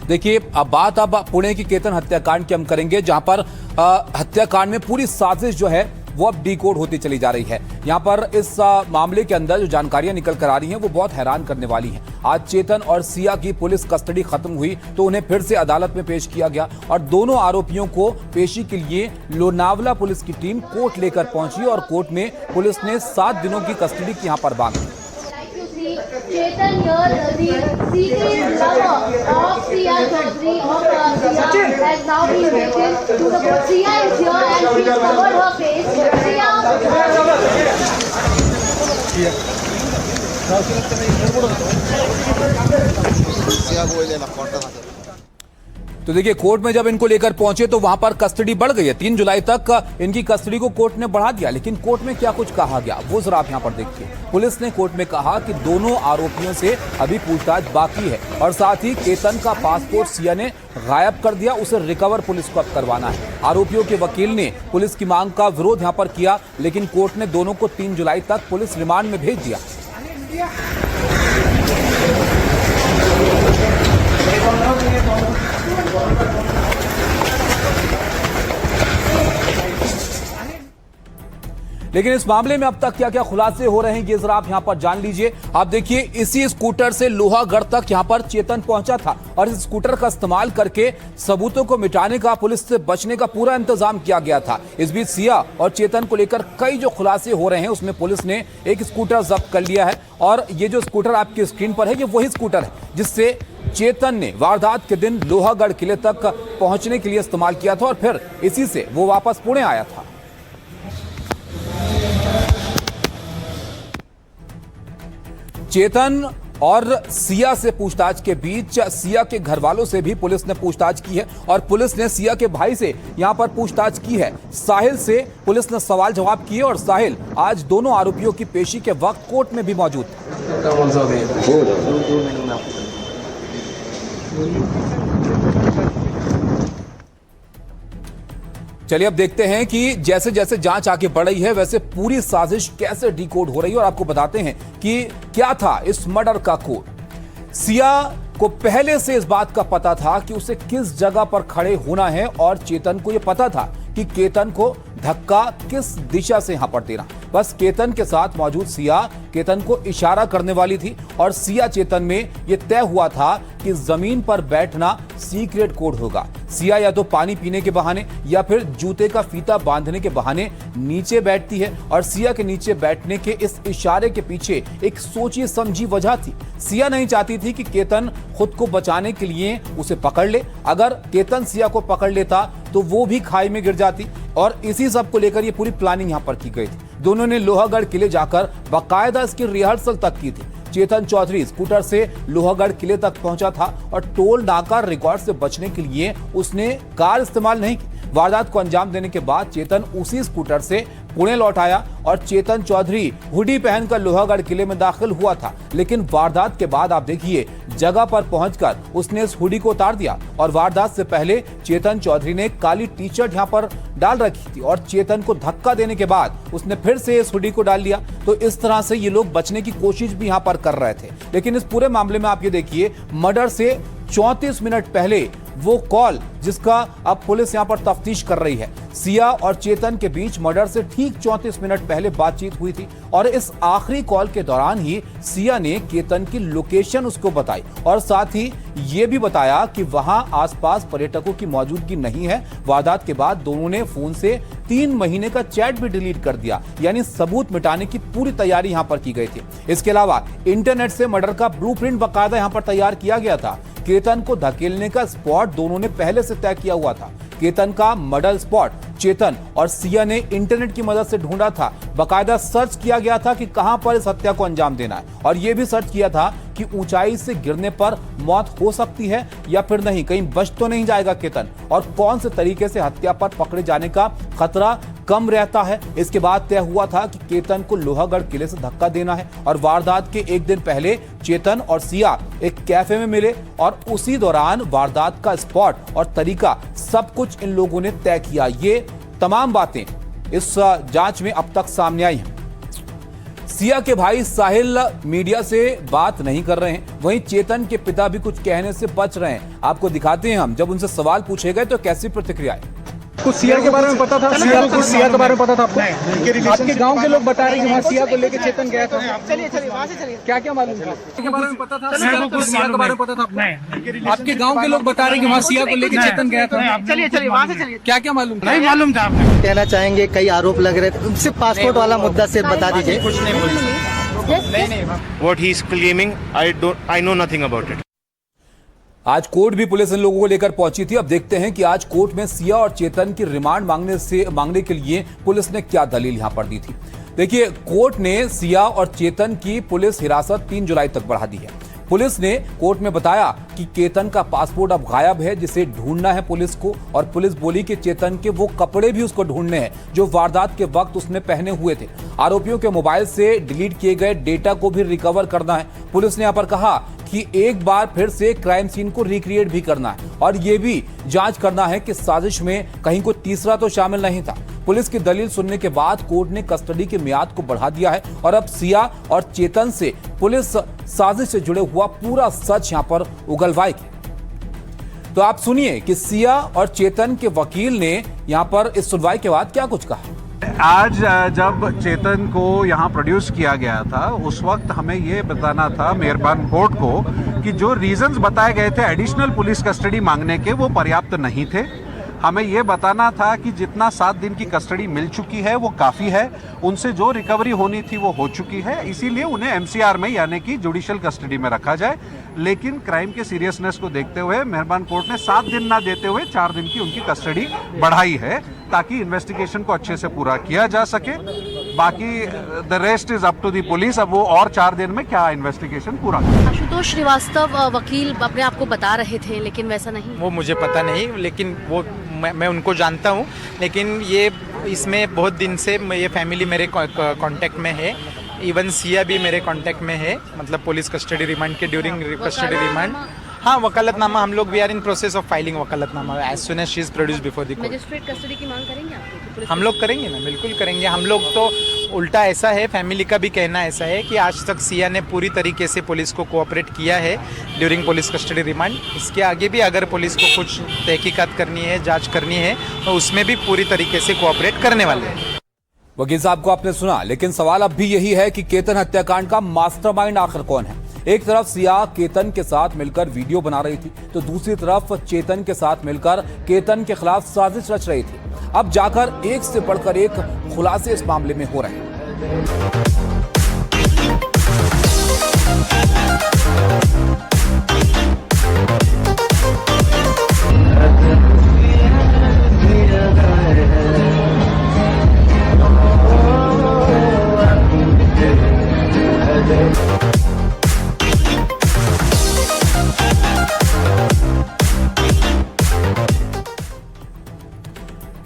देखिए, अब पुणे की केतन हत्याकांड की हम करेंगे, जहां पर हत्याकांड में पूरी साजिश जो है वो अब डिकोड होती चली जा रही है। यहां पर इस मामले के अंदर जो जानकारियां निकल कर आ रही हैं वो बहुत हैरान करने वाली हैं। आज चेतन और सिया की पुलिस कस्टडी खत्म हुई तो उन्हें फिर से अदालत में पेश किया गया और दोनों आरोपियों को पेशी के लिए लोनावला पुलिस की टीम कोर्ट लेकर पहुंची और कोर्ट में पुलिस ने 7 दिनों की कस्टडी की यहां पर मांग की। Chetan here, the secret lover of Sia Chaudhary Sia has now been taken to the court. Sia is here and she's covered her face. तो देखिए, कोर्ट में जब इनको लेकर पहुंचे तो वहां पर कस्टडी बढ़ गई है। 3 जुलाई तक इनकी कस्टडी को कोर्ट ने बढ़ा दिया, लेकिन कोर्ट में क्या कुछ कहा गया वो जरा आप यहां पर देखिए। पुलिस ने कोर्ट में कहा कि दोनों आरोपियों से अभी पूछताछ बाकी है और साथ ही केतन का पासपोर्ट सिया ने गायब कर दिया, उसे रिकवर पुलिस को अब करवाना है। आरोपियों के वकील ने पुलिस की मांग का विरोध यहां पर किया, लेकिन कोर्ट ने दोनों को 3 जुलाई तक पुलिस रिमांड में भेज दिया। लेकिन इस मामले में अब तक क्या क्या खुलासे हो रहे हैं ये जरा आप यहां पर जान लीजिए। आप देखिए, इसी स्कूटर से लोहागढ़ तक यहां पर चेतन पहुंचा था और इस स्कूटर का इस्तेमाल करके सबूतों को मिटाने का, पुलिस से बचने का पूरा इंतजाम किया गया था। इस बीच सिया और चेतन को लेकर कई जो खुलासे हो रहे हैं उसमें पुलिस ने एक स्कूटर जब्त कर लिया है और ये जो स्कूटर आपकी स्क्रीन पर है ये वही स्कूटर है जिससे चेतन ने वारदात के दिन लोहागढ़ किले तक पहुंचने के लिए इस्तेमाल किया था और फिर इसी से वो वापस पुणे आया था। चेतन और सिया से पूछताछ के बीच सिया के घर वालों से भी पुलिस ने पूछताछ की है और पुलिस ने सिया के भाई से यहां पर पूछताछ की है। साहिल से पुलिस ने सवाल जवाब किए और साहिल आज दोनों आरोपियों की पेशी के वक्त कोर्ट में भी मौजूद था। चलिए अब देखते हैं कि जैसे जैसे जांच आगे बढ़ रही है वैसे पूरी साजिश कैसे डिकोड हो रही है और आपको बताते हैं कि क्या था इस मर्डर का कोड। सिया को पहले से इस बात का पता था कि उसे किस जगह पर खड़े होना है और चेतन को यह पता था कि केतन को धक्का किस दिशा से यहां पर देना। बस केतन के साथ मौजूद सिया केतन को इशारा करने वाली थी और सिया चेतन में यह तय हुआ था कि जमीन पर बैठना सीक्रेट कोड होगा। सिया या तो पानी पीने के बहाने या फिर जूते का फीता बांधने के बहाने नीचे बैठती है और सिया के नीचे बैठने के इस इशारे के पीछे एक सोची समझी वजह थी। सिया नहीं चाहती थी कि केतन खुद को बचाने के लिए उसे पकड़ ले। अगर केतन सिया को पकड़ लेता तो वो भी खाई में गिर जाती और इसी सब को लेकर ये पूरी प्लानिंग यहां पर की गई थी। दोनों ने लोहागढ़ किले जाकर बाकायदा इसकी रिहर्सल तक की थी। चेतन चौधरी स्कूटर से लोहागढ़ किले तक पहुंचा था और टोल नाका रिकॉर्ड से बचने के लिए उसने कार इस्तेमाल नहीं की। वारदात को अंजाम देने के बाद चेतन उसी स्कूटर से पुणे लौट आया और चेतन चौधरी हुडी पहनकर लोहागढ़ किले में दाखिल हुआ था। लेकिन वारदात के बाद आप देखिए, जगह पर पहुंचकर उसने इस हुडी को उतार दिया और वारदात से पहले चेतन चौधरी ने काली टी शर्ट यहां पर डाल रखी थी और चेतन को धक्का देने के बाद उसने फिर से इस हुडी को डाल लिया। तो इस तरह से ये लोग बचने की कोशिश भी यहां पर कर रहे थे। लेकिन इस पूरे मामले में आप ये देखिए, मर्डर से 34 मिनट पहले वो कॉल जिसका अब पुलिस यहां पर तफ्तीश कर रही है, सिया और चेतन के बीच मर्डर से ठीक 34 मिनट पहले बातचीत हुई थी और इस आखिरी कॉल के दौरान ही सिया ने केतन की लोकेशन उसको बताई और साथ ही ये भी बताया कि वहां आसपास पर्यटकों की मौजूदगी नहीं है। वारदात के बाद दोनों ने फोन से 3 महीने का चैट भी डिलीट कर दिया, यानी सबूत मिटाने की पूरी तैयारी यहां पर की गई थी। इसके अलावा इंटरनेट से मर्डर का ब्लूप्रिंट बाकायदा यहां पर तैयार किया गया था। केतन को धकेलने का स्पॉट दोनों ने पहले से तय किया हुआ था। केतन का मर्डर स्पॉट चेतन और सिया ने इंटरनेट की मदद से ढूंढा था। बाकायदा सर्च किया गया था कि कहां पर इस हत्या को अंजाम देना है और यह भी सर्च किया था कि ऊंचाई से गिरने पर मौत हो सकती है या फिर नहीं, कहीं बच तो नहीं जाएगा केतन और कौन से तरीके से हत्या पर पकड़े जाने का खतरा कम रहता है। इसके बाद तय हुआ था कि केतन को लोहागढ़ किले से धक्का देना है और वारदात के एक दिन पहले चेतन और सिया एक कैफे में मिले और उसी दौरान वारदात का स्पॉट और तरीका सब कुछ इन लोगों ने तय किया। ये तमाम बातें इस जांच में अब तक सामने आई हैं। सिया के भाई साहिल मीडिया से बात नहीं कर रहे हैं, वहीं चेतन के पिता भी कुछ कहने से बच रहे हैं। आपको दिखाते हैं हम, जब उनसे सवाल पूछे गए तो कैसी प्रतिक्रिया है। कुछ सिया के बारे में पता था? सिया के बारे में पता था आपको? आपके गांव के लोग बता रहे हैं कि वहाँ सिया को लेकर चेतन गया था। चलिए वहाँ से चलिए। क्या क्या मालूम था? के बारे में पता था? सिया के बारे में पता था आपको? आपके गांव के लोग बता रहे हैं कि वहाँ सिया को लेकर चेतन गया था। चलिए वहाँ से चलिए। क्या क्या मालूम? नहीं मालूम था। कहना चाहेंगे कई आरोप लग रहे थे, सिर्फ पासपोर्ट वाला मुद्दा सिर्फ बता दीजिए। कुछ नहीं What he is claiming, I know nothing about it. आज कोर्ट भी पुलिस इन लोगों को लेकर पहुंची थी। अब देखते हैं कि आज कोर्ट में सिया और चेतन की रिमांड मांगने के लिए पुलिस ने क्या दलील यहां पर दी थी। देखिए, कोर्ट ने सिया और चेतन की पुलिस हिरासत 3 जुलाई तक बढ़ा दी है। पुलिस ने कोर्ट में बताया कि चेतन का पासपोर्ट अब गायब है, जिसे ढूंढना है पुलिस को, और पुलिस बोली कि चेतन के वो कपड़े भी उसको ढूंढने हैं जो वारदात के वक्त उसने पहने हुए थे। आरोपियों के मोबाइल से डिलीट किए गए डेटा को भी रिकवर करना है। पुलिस ने यहाँ पर कहा कि एक बार फिर से क्राइम सीन को रिक्रिएट भी करना है और ये भी जांच करना है कि साजिश में कहीं कोई तीसरा तो शामिल नहीं था। पुलिस की दलील सुनने के बाद कोर्ट ने कस्टडी की मियाद को बढ़ा दिया है और अब सिया और चेतन से पुलिस साजिश से जुड़े हुआ पूरा सच यहां पर उगलवाएगी। तो आप सुनिए कि सिया और चेतन के वकील ने यहां पर इस सुनवाई के बाद क्या कुछ कहा। आज जब चेतन को यहाँ प्रोड्यूस किया गया था, उस वक्त हमें ये बताना था मेहरबान कोर्ट को कि जो रीजंस बताए गए थे एडिशनल पुलिस कस्टडी मांगने के, वो पर्याप्त नहीं थे। हमें ये बताना था कि जितना 7 दिन की कस्टडी मिल चुकी है वो काफ़ी है, उनसे जो रिकवरी होनी थी वो हो चुकी है, इसीलिए उन्हें एमसीआर में यानी कि जुडिशियल कस्टडी में रखा जाए। लेकिन क्राइम के सीरियसनेस को देखते हुए मेहरबान कोर्ट ने 7 दिन ना देते हुए 4 दिन की उनकी कस्टडी बढ़ाई है, ताकि इन्वेस्टिगेशन को अच्छे से पूरा किया जा सके। बाकी the rest is up to the police, अब वो और 4 दिन में क्या इन्वेस्टिगेशन पूरा करें। आशुतोष श्रीवास्तव वकील अपने आप को बता रहे थे, लेकिन वैसा नहीं। वो मुझे पता नहीं, लेकिन वो मैं उनको जानता हूँ, लेकिन ये इसमें बहुत दिन से ये फैमिली मेरे कांटेक्ट में है। इवन सिया भी मेरे कांटेक्ट में है, मतलब पुलिस कस्टडी रिमांड के ड्यूरिंग कस्टडी रिमांड। हाँ, वकालतनामा हम लोग we are in process of filing वकालतनामा as soon as she is produce before the court. Magistrate custody की मांग करेंगे आप? हम लोग करेंगे ना, बिल्कुल करेंगे। हम लोग तो उल्टा ऐसा है, फैमिली का भी कहना ऐसा है कि आज तक सिया ने पूरी तरीके से पुलिस को कोऑपरेट किया है ड्यूरिंग पुलिस कस्टडी रिमांड। इसके आगे भी अगर पुलिस को कुछ तहकीकात करनी है, जांच करनी है, तो उसमें भी पूरी तरीके से कोऑपरेट करने वाले हैं। वकील साहब को आपने सुना, लेकिन सवाल अब भी यही है कि केतन हत्याकांड का मास्टरमाइंड आखिर कौन है। एक तरफ सिया केतन के साथ मिलकर वीडियो बना रही थी, तो दूसरी तरफ चेतन के साथ मिलकर केतन के खिलाफ साजिश रच रही थी। अब जाकर एक से बढ़कर एक खुलासे इस मामले में हो रहे हैं।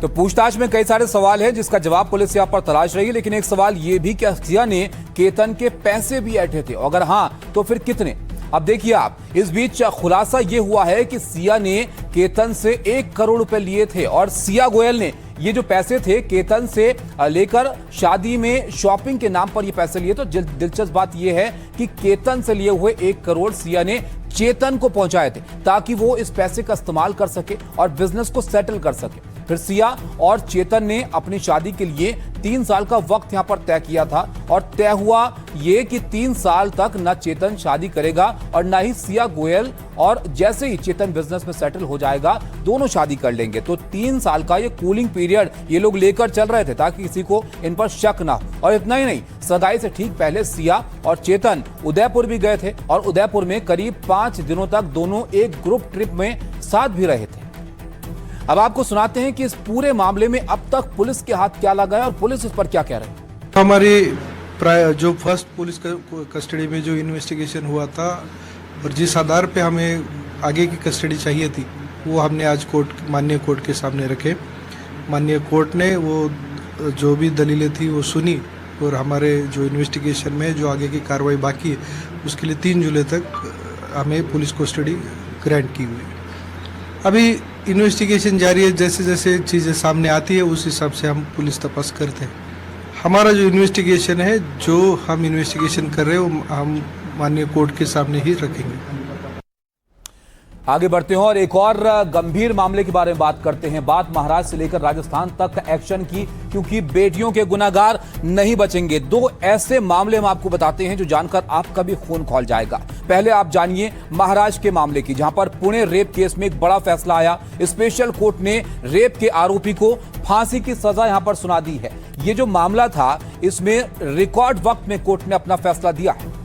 तो पूछताछ में कई सारे सवाल हैं जिसका जवाब पुलिस यहाँ पर तलाश रही है, लेकिन एक सवाल ये भी कि सिया ने केतन के पैसे भी ऐंठे थे, अगर हाँ तो फिर कितने। अब देखिए आप, इस बीच खुलासा ये हुआ है कि सिया ने केतन से 1 करोड़ रुपए लिए थे और सिया गोयल ने ये जो पैसे थे केतन से लेकर शादी में शॉपिंग के नाम पर ये पैसे लिए। तो दिलचस्प बात ये है कि केतन से लिए हुए 1 करोड़ सिया ने चेतन को पहुंचाए थे ताकि वो इस पैसे का इस्तेमाल कर सके और बिजनेस को सेटल कर सके। फिर सिया और चेतन ने अपनी शादी के लिए 3 साल का वक्त यहां पर तय किया था और तय हुआ ये कि 3 साल तक न चेतन शादी करेगा और न ही सिया गोयल, और जैसे ही चेतन बिजनेस में सेटल हो जाएगा दोनों शादी कर लेंगे। तो 3 साल का ये कूलिंग पीरियड ये लोग लेकर चल रहे थे ताकि किसी को इन पर शक ना हो। और इतना ही नहीं, सगाई से ठीक पहले सिया और चेतन उदयपुर भी गए थे और उदयपुर में करीब 5 दिनों तक दोनों एक ग्रुप ट्रिप में साथ भी रहे थे। अब आपको सुनाते हैं कि इस पूरे मामले में अब तक पुलिस के हाथ क्या लगा है और पुलिस इस पर क्या कह रही है। हमारी जो फर्स्ट पुलिस कस्टडी में जो इन्वेस्टिगेशन हुआ था और जिस आधार पे हमें आगे की कस्टडी चाहिए थी, वो हमने आज माननीय कोर्ट के सामने रखे। माननीय कोर्ट ने वो जो भी दलीलें थी वो सुनी और हमारे जो इन्वेस्टिगेशन में जो आगे की कार्रवाई बाकी है उसके लिए 3 जुलाई तक हमें पुलिस कस्टडी ग्रांट की हुई है। अभी इन्वेस्टिगेशन जारी है, जैसे जैसे चीज़ें सामने आती है उस हिसाब से हम पुलिस तपास करते हैं। हमारा जो इन्वेस्टिगेशन है, जो हम इन्वेस्टिगेशन कर रहे हैं वो हम माननीय कोर्ट के सामने ही रखेंगे। आगे बढ़ते हैं और एक और गंभीर मामले के बारे में बात करते हैं। बात महाराष्ट्र से लेकर राजस्थान तक एक्शन की, क्योंकि बेटियों के गुनाहगार नहीं बचेंगे। दो ऐसे मामले हम आपको बताते हैं जो जानकर आपका भी खून खौल जाएगा। पहले आप जानिए महाराष्ट्र के मामले की, जहां पर पुणे रेप केस में एक बड़ा फैसला आया। स्पेशल कोर्ट ने रेप के आरोपी को फांसी की सजा यहां पर सुना दी है। ये जो मामला था, इसमें रिकॉर्ड वक्त में कोर्ट ने अपना फैसला दिया है।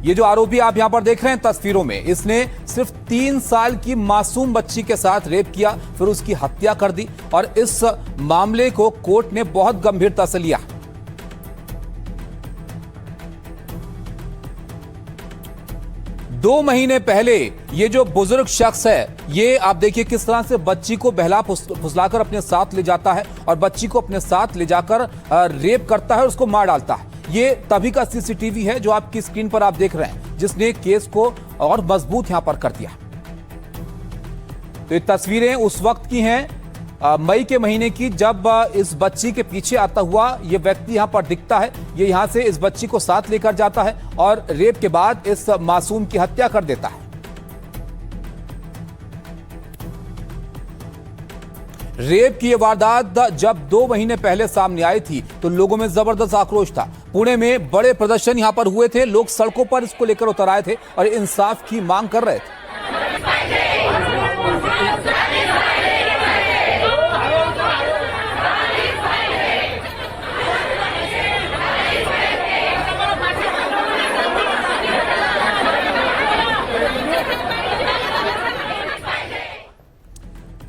ये जो आरोपी आप यहां पर देख रहे हैं तस्वीरों में, इसने सिर्फ 3 साल की मासूम बच्ची के साथ रेप किया, फिर उसकी हत्या कर दी और इस मामले को कोर्ट ने बहुत गंभीरता से लिया। दो महीने पहले ये जो बुजुर्ग शख्स है, ये आप देखिए किस तरह से बच्ची को बहला फुसलाकर अपने साथ ले जाता है और बच्ची को अपने साथ ले जाकर रेप करता है और उसको मार डालता है। ये तभी का सीसीटीवी है जो आपकी स्क्रीन पर आप देख रहे हैं, जिसने केस को और मजबूत यहां पर कर दिया। तो ये तस्वीरें उस वक्त की हैं, मई के महीने की, जब इस बच्ची के पीछे आता हुआ ये व्यक्ति यहां पर दिखता है। ये यहां से इस बच्ची को साथ लेकर जाता है और रेप के बाद इस मासूम की हत्या कर देता है। रेप की यह वारदात जब 2 महीने पहले सामने आई थी तो लोगों में जबरदस्त आक्रोश था। पुणे में बड़े प्रदर्शन यहां पर हुए थे, लोग सड़कों पर इसको लेकर उतर आए थे और इंसाफ की मांग कर रहे थे।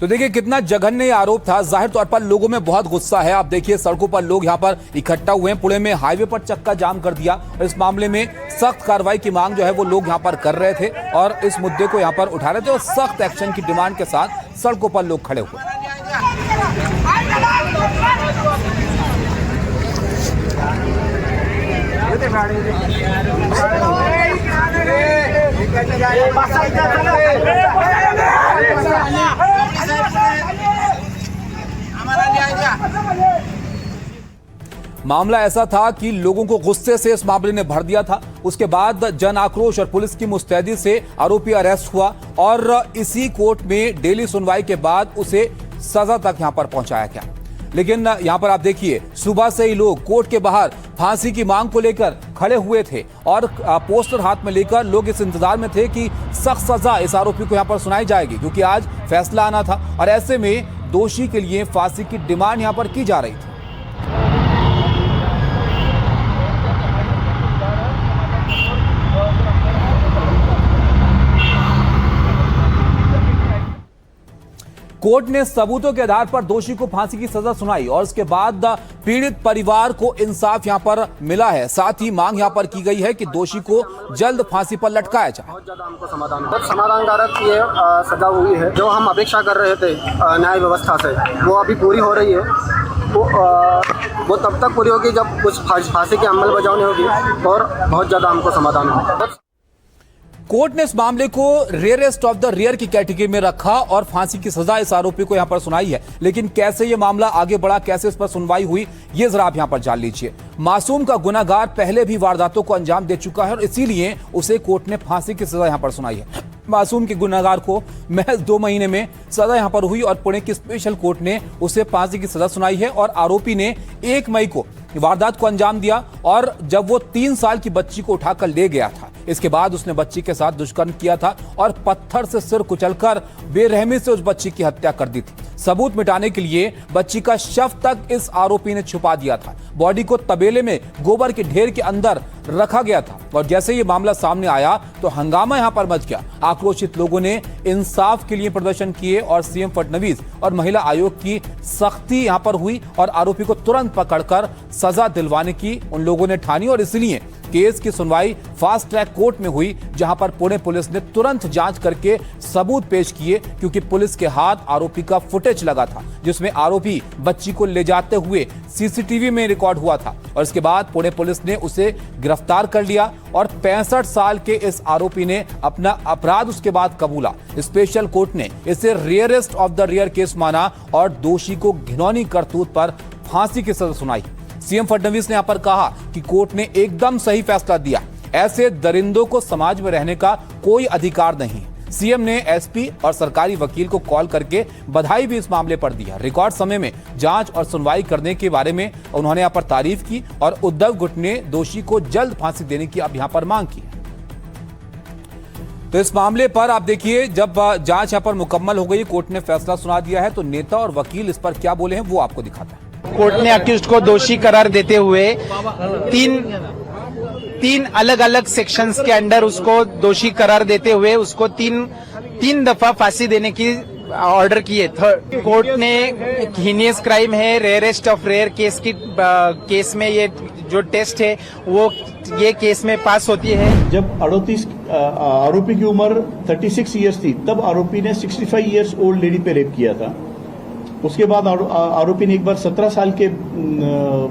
तो देखिए कितना जघन्य आरोप था। जाहिर तौर पर लोगों में बहुत गुस्सा है। आप देखिए सड़कों पर लोग यहां पर इकट्ठा हुए हैं। पुणे में हाईवे पर चक्का जाम कर दिया और इस मामले में सख्त कार्रवाई की मांग जो है वो लोग यहां पर कर रहे थे और इस मुद्दे को यहां पर उठा रहे थे और सख्त एक्शन की डिमांड के साथ सड़कों पर लोग खड़े हुए। मामला ऐसा था कि लोगों को गुस्से से इस मामले ने भर दिया था। उसके बाद जन आक्रोश और पुलिस की मुस्तैदी से आरोपी अरेस्ट हुआ और इसी कोर्ट में डेली सुनवाई के बाद उसे सजा तक यहां पर पहुंचाया गया। लेकिन यहां पर आप देखिए सुबह से ही लोग कोर्ट के बाहर फांसी की मांग को लेकर खड़े हुए थे और पोस्टर हाथ में लेकर लोग इस इंतजार में थे कि सख्त सजा इस आरोपी को यहां पर सुनाई जाएगी, क्योंकि आज फैसला आना था और ऐसे में दोषी के लिए फांसी की डिमांड यहां पर की जा रही थी। कोर्ट ने सबूतों के आधार पर दोषी को फांसी की सजा सुनाई और उसके बाद पीड़ित परिवार को इंसाफ यहां पर मिला है। साथ ही मांग यहां पर की गई है कि दोषी को जल्द फांसी पर लटकाया जाए। बहुत ज्यादा हमको समाधानकारक ये सजा हुई है। जो हम अपेक्षा कर रहे थे न्याय व्यवस्था से, वो अभी पूरी हो रही है। वो तब तक पूरी होगी जब कुछ फांसी की अमल बजावनी होगी और बहुत ज्यादा हमको समाधान होगा। कोर्ट ने इस मामले को रेयरेस्ट ऑफ द रेयर की कैटेगरी में रखा और फांसी की सजा इस आरोपी को यहां पर सुनाई है। लेकिन कैसे यह मामला आगे बढ़ा, कैसे इस पर सुनवाई हुई, ये जरा आप यहां पर जान लीजिए। मासूम का गुनाहगार पहले भी वारदातों को अंजाम दे चुका है और इसीलिए उसे कोर्ट ने फांसी की सजा यहां पर सुनाई है। मासूम के गुनाहगार को महज 2 महीने में सजा यहां पर हुई और पुणे की स्पेशल कोर्ट ने उसे फांसी की सजा सुनाई है और आरोपी ने 1 मई को वारदात को अंजाम दिया और जब वो 3 साल की बच्ची को उठाकर ले गया था, इसके बाद उसने बच्ची के साथ दुष्कर्म किया था और पत्थर से सिर कुचलकर बेरहमी से उस बच्ची की हत्या कर दी थी। सबूत मिटाने के लिए बच्ची का शव तक इस आरोपी ने छुपा दिया था। बॉडी को तबेले में गोबर के ढेर के अंदर रखा गया था और जैसे ये मामला सामने आया तो हंगामा यहां पर मच गया। आक्रोशित लोगों ने इंसाफ के लिए प्रदर्शन किए और सीएम फडणवीस और महिला आयोग की सख्ती यहां पर हुई और आरोपी को तुरंत पकड़कर सजा दिलवाने की उन लोगों ने ठानी और इसलिए केस की सुनवाई फास्ट ट्रैक कोर्ट में हुई, जहां पर पुणे पुलिस ने तुरंत जांच करके सबूत पेश किए, क्योंकि पुलिस के हाथ आरोपी का फुटेज लगा था जिसमें आरोपी बच्ची को ले जाते हुए सीसीटीवी में रिकॉर्ड हुआ था और इसके बाद पुणे पुलिस ने उसे गिरफ्तार कर लिया और 65 साल के इस आरोपी ने अपना अपराध उसके बाद कबूला। स्पेशल कोर्ट ने इसे rarest of the rare case माना और दोषी को घिनौनी करतूत पर फांसी की सजा सुनाई। सीएम फडणवीस ने यहां पर कहा कि कोर्ट ने एकदम सही फैसला दिया, ऐसे दरिंदों को समाज में रहने का कोई अधिकार नहीं। सीएम ने एसपी और सरकारी वकील को कॉल करके बधाई भी इस मामले पर दी है। रिकॉर्ड समय में जांच और सुनवाई करने के बारे में उन्होंने यहां पर तारीफ की और उद्धव गुट ने दोषी को जल्द फांसी देने की अब यहां पर मांग की। तो इस मामले पर आप देखिए, जब जांच यहां पर मुकम्मल हो गई, कोर्ट ने फैसला सुना दिया है, तो नेता और वकील इस पर क्या बोले हैं वो आपको दिखाता है। कोर्ट ने अक्यूज्ड को दोषी करार देते हुए तीन अलग अलग सेक्शंस के अंडर उसको दोषी करार देते हुए उसको तीन दफा फांसी देने की ऑर्डर किए। कोर्ट ने हीनियस क्राइम है, रेयरेस्ट ऑफ रेयर केस में ये जो टेस्ट है वो ये केस में पास होती है। जब आरोपी की उम्र 36 इयर्स थी, तब आरोपी ने 65 इयर्स ओल्ड लेडी पे रेप किया था। उसके बाद आरोपी ने एक बार 17 साल के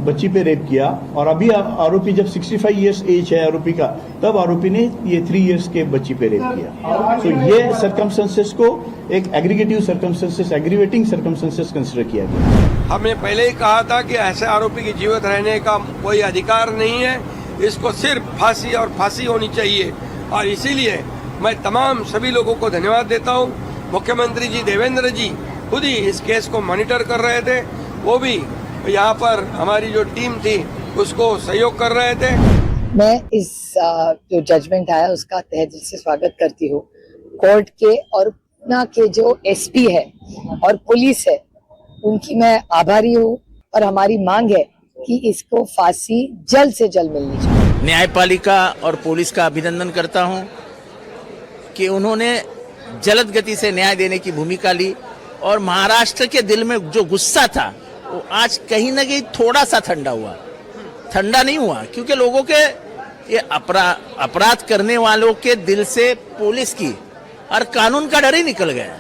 बच्ची पे रेप किया, और अभी आरोपी जब 65 इयर्स एज है आरोपी का, तब आरोपी ने ये 3 इयर्स के बच्ची पे रेप किया। तो ये सर्कमस्टेंसेस को एक aggregative circumstances, aggravating circumstances consider किया गया। हमने पहले ही कहा था कि ऐसे आरोपी की जीवित रहने का कोई अधिकार नहीं है, इसको सिर्फ फांसी और फांसी होनी चाहिए। और इसीलिए मैं तमाम सभी लोगों को धन्यवाद देता हूँ। मुख्यमंत्री जी देवेंद्र जी खुद ही इस केस को मॉनिटर कर रहे थे, वो भी यहाँ पर हमारी जो टीम थी उसको सहयोग कर रहे थे। मैं इस जो जजमेंट आया उसका तहे दिल से स्वागत करती हूँ। कोर्ट के और पुणे के जो एसपी है और पुलिस है, उनकी मैं आभारी हूँ, और हमारी मांग है कि इसको फांसी जल्द से जल्द मिलनी चाहिए। न्यायपालिका और पुलिस का अभिनंदन करता हूँ कि उन्होंने जल्द गति से न्याय देने की भूमिका ली, और महाराष्ट्र के दिल में जो गुस्सा था वो आज कहीं ना कहीं थोड़ा सा ठंडा हुआ। ठंडा नहीं हुआ क्योंकि लोगों के ये अपराध करने वालों के दिल से पुलिस की और कानून का डर ही निकल गया।